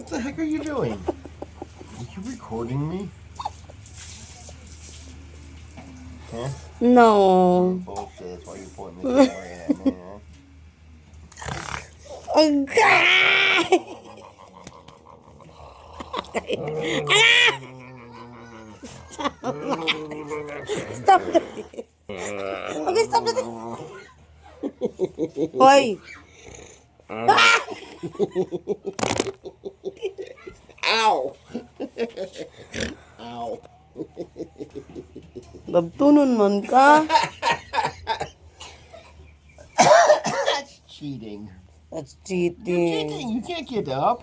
the heck are you doing? Are you recording me? Huh? No. Bullshit, that's why you're pointing the camera at me, huh? Oh, God! Stop it. Okay, stop it. Hoy! Ow! Ow. Babtunon man ka. That's cheating. That's You're cheating. cheating. You can't get up.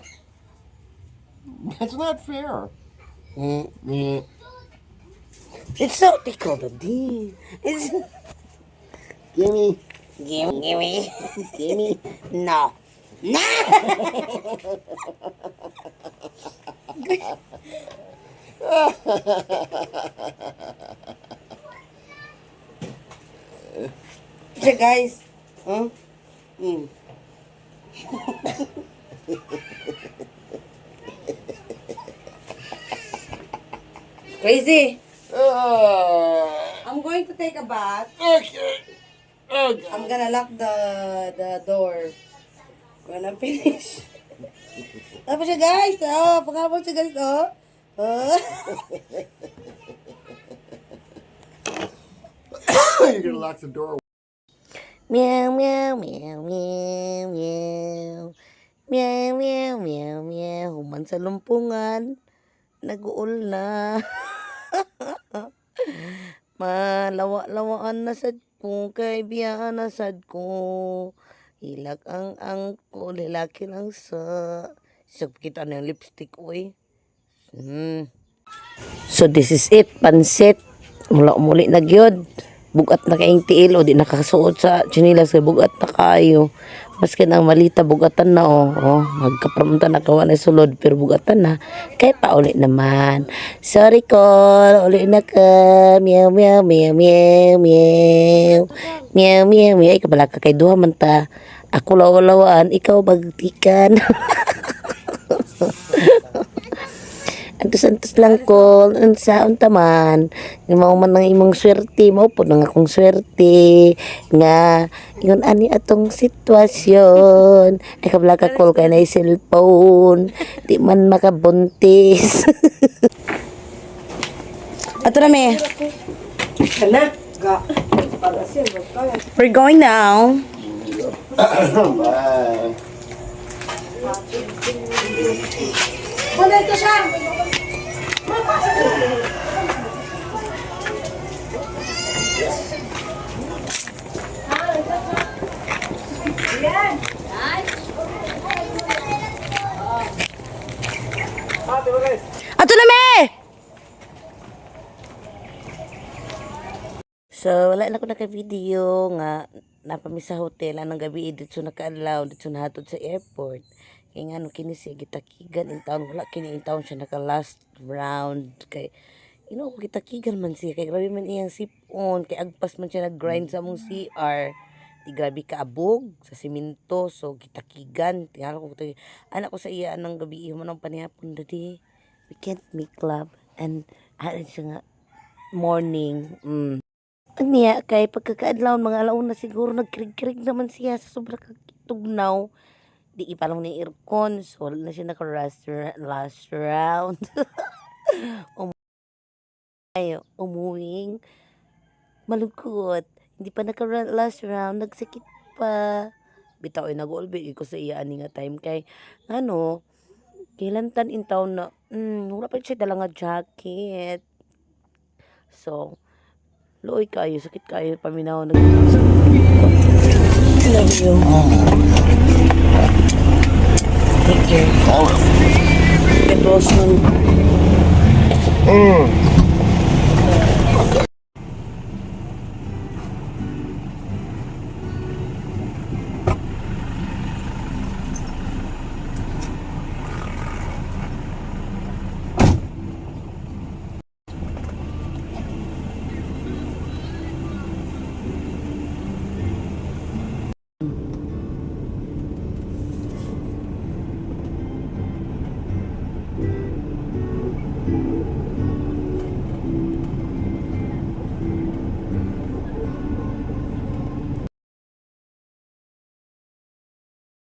That's not fair. Mm. Yeah. It's so tickle, Daddy. It's... Gimme. Gimme. Gimme. No. No! So guys, huh? Crazy. I'm going to take a bath. Okay. Okay. I'm gonna lock the door when I'm finished. Tapos siya guys, oh, pagkabot siya guys, oh. Oh. You're gonna lock the door. Meow, meow, meow, meow, meow. Meow, meow, meow, meow. Human sa lumpungan. Nag-uol na. Malawa-lawaan na sad ko. Kay biyaan na sad ko. Hilak ang ko. Lilaki lang sa... So, kita na yung lipstick, uy. So, this is it. Pansit. Mula-muli na gyud. Bugat na kaing tiil o di nakasuot sa chinilas kay bugat na kayo. Maski nang malita bugatan na magkapramunta na kawan ay sulod pero bugatan na kay pauli naman. Sorry ko, uli na ka. Meow meow meow meow meow. Meow meow meow ay kabala ka kay duha man ta. Ako lawaan, ikaw bagtikan. Antos-antos lang ko sa untaman mao man ang imong swerte mao po nang akong swerte nga yun ani atong sitwasyon ay kabla ka call kay na cellphone di man makabuntis. Ato na me kana ga we're going now. Bye. Wala ito siya. Ato na me! So, wala na ko naka-video nga napami sa hotel anang gabi dito naka-allow dito nahatod sa airport. Kaya nga no kini siya gitakigan in town wala kini in town siya naka last round kay ko gitakigan man siya kay grabe man iyang sipon kay agpas man siya nag-grind sa among CR. Di grabe kaabog sa simento so gitakigan tingala ko anak ko sa iya anang gabi mo nang panihapon dadi we can't make love and siya nga morning niya kay pagkakaadlaw mga alauna siguro nagkirig-kirig naman siya sa sobra kagtugnaw di ipalong ni aircon so wala na siya naka last round. Umuwing malungkot hindi pa naka last round nagsakit pa bitaw ay nag-olbit ko sa iya ani nga time kay kailantan in town na wala pa siya dala nga jacket so luoy kayo sakit kayo paminaw love you. Take care. Get well soon.